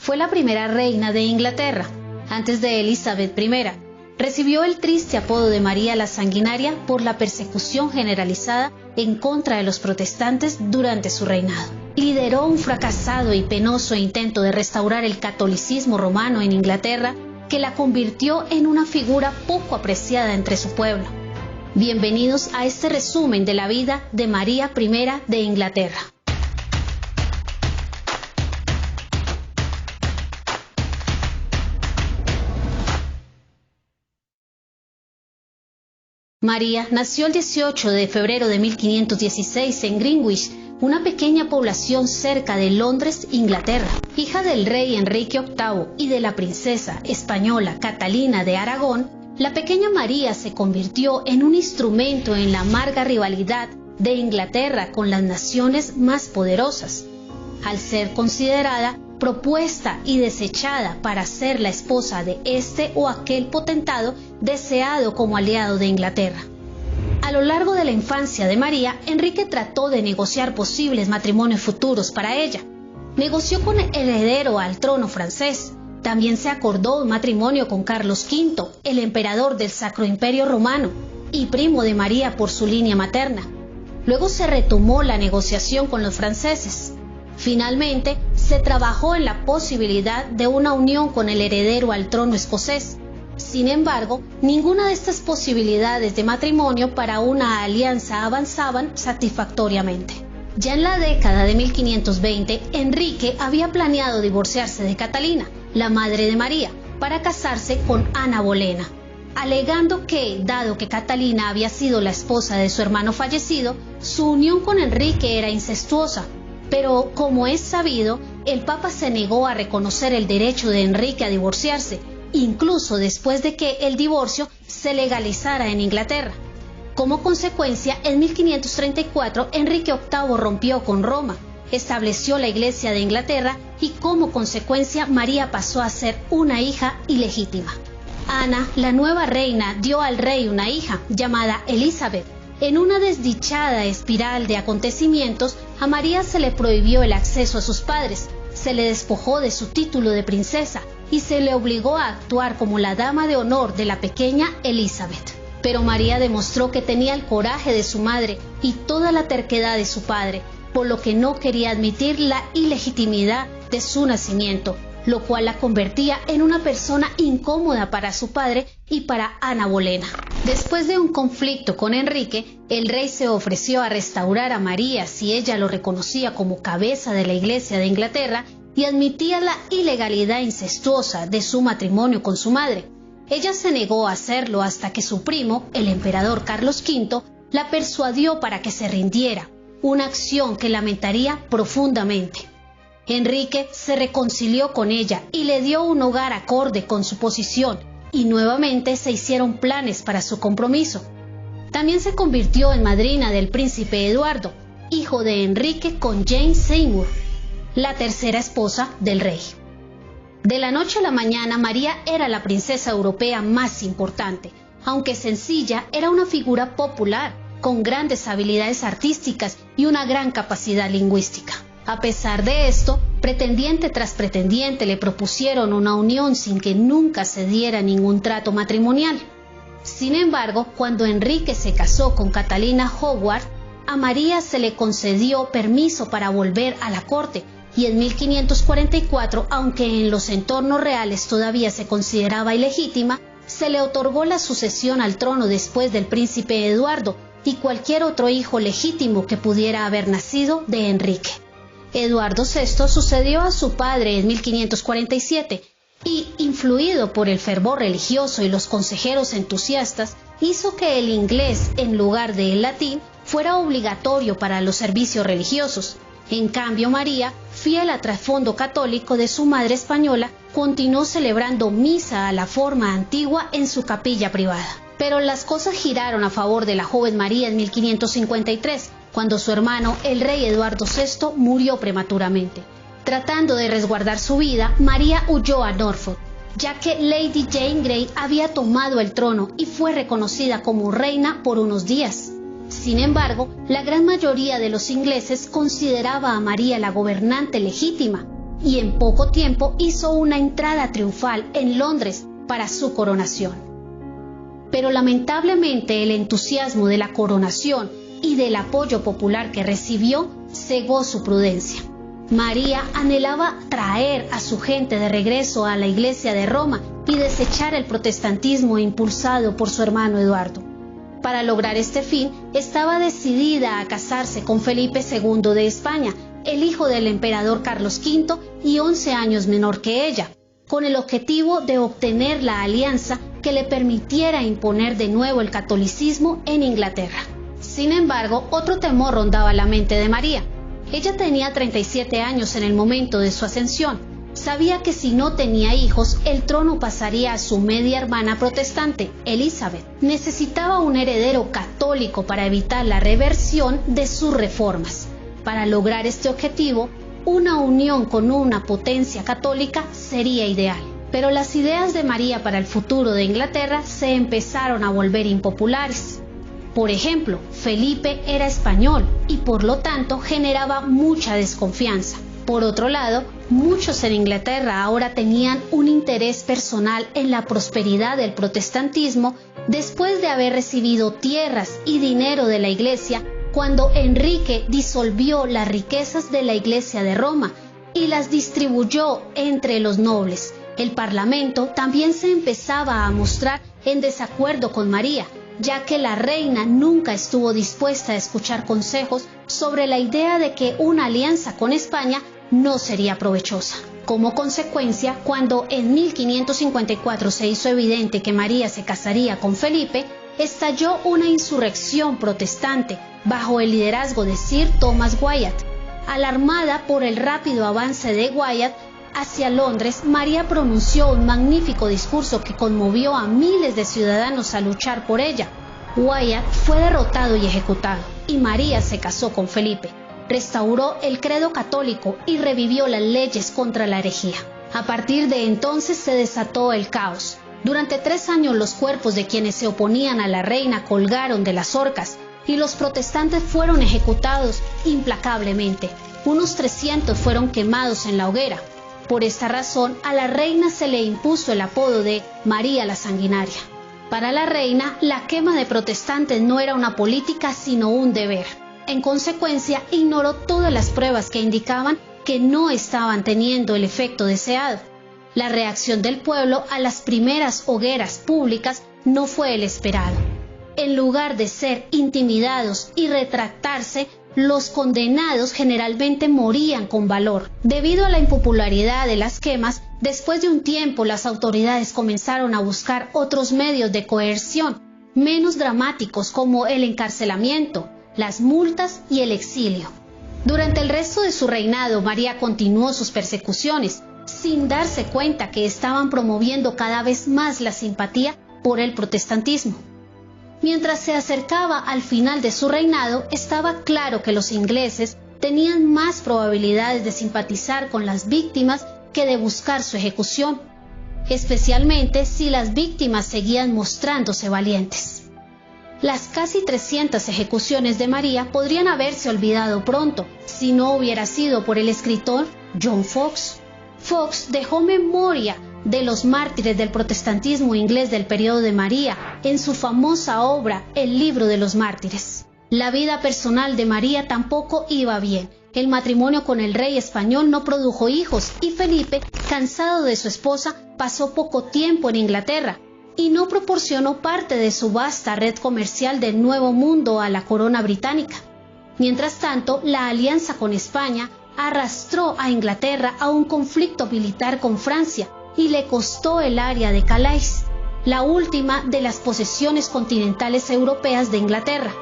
fue la primera reina de Inglaterra, antes de Elizabeth I. Recibió el triste apodo de María la Sanguinaria por la persecución generalizada en contra de los protestantes durante su reinado. Lideró un fracasado y penoso intento de restaurar el catolicismo romano en Inglaterra, que la convirtió en una figura poco apreciada entre su pueblo. Bienvenidos a este resumen de la vida de María I de Inglaterra. María nació el 18 de febrero de 1516 en Greenwich, una pequeña población cerca de Londres, Inglaterra. Hija del rey Enrique VIII y de la princesa española Catalina de Aragón, la pequeña María se convirtió en un instrumento en la amarga rivalidad de Inglaterra con las naciones más poderosas. Al ser considerada, propuesta y desechada para ser la esposa de este o aquel potentado deseado como aliado de Inglaterra. A lo largo de la infancia de María, Enrique trató de negociar posibles matrimonios futuros para ella. Negoció con el heredero al trono francés. También se acordó un matrimonio con Carlos V, el emperador del Sacro Imperio Romano y primo de María por su línea materna. Luego se retomó la negociación con los franceses. Finalmente, se trabajó en la posibilidad de una unión con el heredero al trono escocés. Sin embargo, ninguna de estas posibilidades de matrimonio para una alianza avanzaban satisfactoriamente. Ya en la década de 1520, Enrique había planeado divorciarse de Catalina, la madre de María, para casarse con Ana Bolena, alegando que, dado que Catalina había sido la esposa de su hermano fallecido, su unión con Enrique era incestuosa. Pero, como es sabido, el Papa se negó a reconocer el derecho de Enrique a divorciarse, incluso después de que el divorcio se legalizara en Inglaterra. Como consecuencia, en 1534, Enrique VIII rompió con Roma, estableció la Iglesia de Inglaterra y como consecuencia María pasó a ser una hija ilegítima. Ana, la nueva reina, dio al rey una hija llamada Elizabeth. En una desdichada espiral de acontecimientos, a María se le prohibió el acceso a sus padres, se le despojó de su título de princesa y se le obligó a actuar como la dama de honor de la pequeña Elizabeth. Pero María demostró que tenía el coraje de su madre y toda la terquedad de su padre, por lo que no quería admitir la ilegitimidad de su nacimiento, lo cual la convertía en una persona incómoda para su padre y para Ana Bolena. Después de un conflicto con Enrique, el rey se ofreció a restaurar a María si ella lo reconocía como cabeza de la Iglesia de Inglaterra y admitía la ilegalidad incestuosa de su matrimonio con su madre. Ella se negó a hacerlo hasta que su primo, el emperador Carlos V, la persuadió para que se rindiera, una acción que lamentaría profundamente. Enrique se reconcilió con ella y le dio un hogar acorde con su posición, y nuevamente se hicieron planes para su compromiso. También se convirtió en madrina del príncipe Eduardo, hijo de Enrique con Jane Seymour, la tercera esposa del rey. De la noche a la mañana, María era la princesa europea más importante. Aunque sencilla, era una figura popular, con grandes habilidades artísticas y una gran capacidad lingüística. A pesar de esto, pretendiente tras pretendiente le propusieron una unión sin que nunca se diera ningún trato matrimonial. Sin embargo, cuando Enrique se casó con Catalina Howard, a María se le concedió permiso para volver a la corte, y en 1544, aunque en los entornos reales todavía se consideraba ilegítima, se le otorgó la sucesión al trono después del príncipe Eduardo y cualquier otro hijo legítimo que pudiera haber nacido de Enrique. Eduardo VI sucedió a su padre en 1547 y, influido por el fervor religioso y los consejeros entusiastas, hizo que el inglés en lugar del latín fuera obligatorio para los servicios religiosos. En cambio, María, fiel al trasfondo católico de su madre española, continuó celebrando misa a la forma antigua en su capilla privada. Pero las cosas giraron a favor de la joven María en 1553, cuando su hermano, el rey Eduardo VI, murió prematuramente. Tratando de resguardar su vida, María huyó a Norfolk, ya que Lady Jane Grey había tomado el trono y fue reconocida como reina por unos días. Sin embargo, la gran mayoría de los ingleses consideraba a María la gobernante legítima. y en poco tiempo hizo una entrada triunfal en Londres para su coronación. Pero lamentablemente el entusiasmo de la coronación y del apoyo popular que recibió cegó su prudencia. María anhelaba traer a su gente de regreso a la Iglesia de Roma y desechar el protestantismo impulsado por su hermano Eduardo. Para lograr este fin, estaba decidida a casarse con Felipe II de España, el hijo del emperador Carlos V y 11 años menor que ella, con el objetivo de obtener la alianza que le permitiera imponer de nuevo el catolicismo en Inglaterra. Sin embargo, otro temor rondaba la mente de María. Ella tenía 37 años en el momento de su ascensión. Sabía que si no tenía hijos, el trono pasaría a su media hermana protestante, Elizabeth. Necesitaba un heredero católico para evitar la reversión de sus reformas. Para lograr este objetivo, una unión con una potencia católica sería ideal. Pero las ideas de María para el futuro de Inglaterra se empezaron a volver impopulares. Por ejemplo, Felipe era español y por lo tanto generaba mucha desconfianza. Por otro lado, muchos en Inglaterra ahora tenían un interés personal en la prosperidad del protestantismo después de haber recibido tierras y dinero de la Iglesia cuando Enrique disolvió las riquezas de la Iglesia de Roma y las distribuyó entre los nobles. El Parlamento también se empezaba a mostrar en desacuerdo con María, ya que la reina nunca estuvo dispuesta a escuchar consejos sobre la idea de que una alianza con España no sería provechosa. Como consecuencia, cuando en 1554 se hizo evidente que María se casaría con Felipe, estalló una insurrección protestante bajo el liderazgo de Sir Thomas Wyatt. Alarmada por el rápido avance de Wyatt hacia Londres, María pronunció un magnífico discurso que conmovió a miles de ciudadanos a luchar por ella. Wyatt fue derrotado y ejecutado, y María se casó con Felipe. Restauró el credo católico y revivió las leyes contra la herejía. A partir de entonces se desató el caos. Durante 3 años los cuerpos de quienes se oponían a la reina colgaron de las horcas y los protestantes fueron ejecutados implacablemente. Unos 300 fueron quemados en la hoguera. Por esta razón, a la reina se le impuso el apodo de María la Sanguinaria. Para la reina, la quema de protestantes no era una política sino un deber. En consecuencia, ignoró todas las pruebas que indicaban que no estaban teniendo el efecto deseado. La reacción del pueblo a las primeras hogueras públicas no fue el esperado. En lugar de ser intimidados y retractarse, los condenados generalmente morían con valor. Debido a la impopularidad de las quemas, después de un tiempo las autoridades comenzaron a buscar otros medios de coerción, menos dramáticos como el encarcelamiento, las multas y el exilio. Durante el resto de su reinado, María continuó sus persecuciones, sin darse cuenta que estaban promoviendo cada vez más la simpatía por el protestantismo. Mientras se acercaba al final de su reinado, estaba claro que los ingleses tenían más probabilidades de simpatizar con las víctimas que de buscar su ejecución, especialmente si las víctimas seguían mostrándose valientes. Las casi 300 ejecuciones de María podrían haberse olvidado pronto si no hubiera sido por el escritor John Foxe. Foxe dejó memoria de los mártires del protestantismo inglés del periodo de María en su famosa obra El libro de los mártires. La vida personal de María tampoco iba bien. El matrimonio con el rey español no produjo hijos y Felipe, cansado de su esposa, pasó poco tiempo en Inglaterra y no proporcionó parte de su vasta red comercial del Nuevo Mundo a la corona británica. Mientras tanto, la alianza con España arrastró a Inglaterra a un conflicto militar con Francia y le costó el área de Calais, la última de las posesiones continentales europeas de Inglaterra.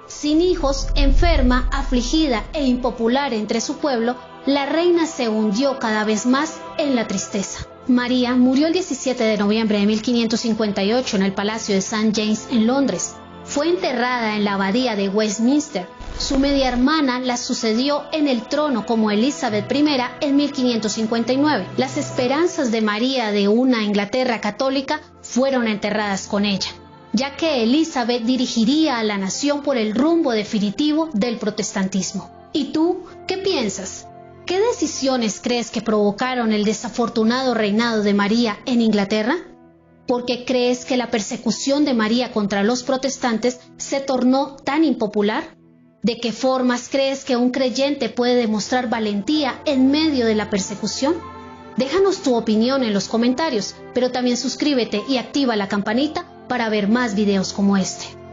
Sin hijos, enferma, afligida e impopular entre su pueblo, la reina se hundió cada vez más en la tristeza. María murió el 17 de noviembre de 1558 en el Palacio de St. James en Londres. Fue enterrada en la abadía de Westminster. Su media hermana la sucedió en el trono como Elizabeth I en 1559. Las esperanzas de María de una Inglaterra católica fueron enterradas con ella, ya que Elizabeth dirigiría a la nación por el rumbo definitivo del protestantismo. ¿Y tú qué piensas? ¿Qué decisiones crees que provocaron el desafortunado reinado de María en Inglaterra? ¿Por qué crees que la persecución de María contra los protestantes se tornó tan impopular? ¿De qué formas crees que un creyente puede demostrar valentía en medio de la persecución? Déjanos tu opinión en los comentarios, pero también suscríbete y activa la campanita para ver más videos como este.